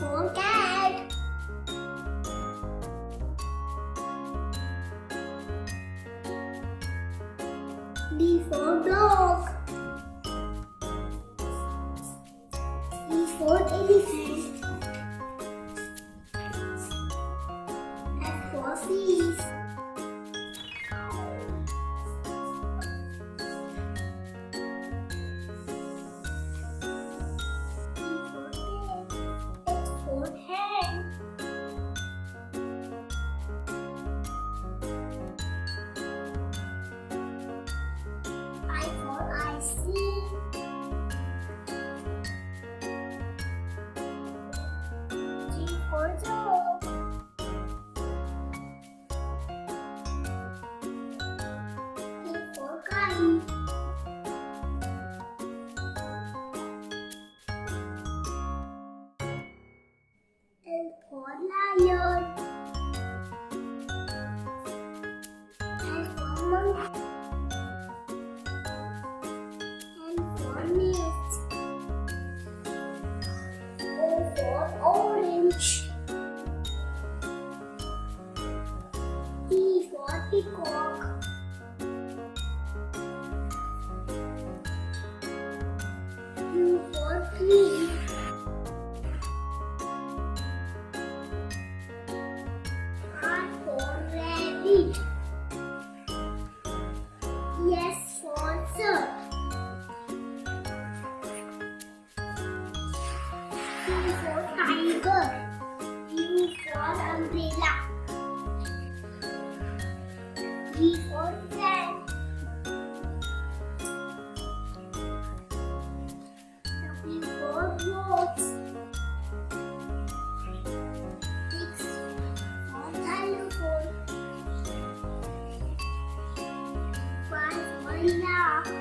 for cat. D for dog. E for elephant. F for fish. L for lion. L for monkey. N for nest. O for orange. P for peacock. Q for tree. R for rabbit. S for sir. T for tiger. U for umbrella. V for cat. W for goat. 6 for xylophone. 5 for llama.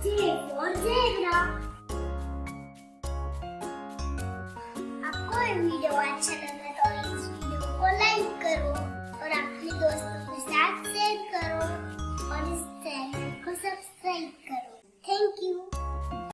J for zebra. आपको ये video अच्छा लगा तो इस video को like करो और अपने दोस्तों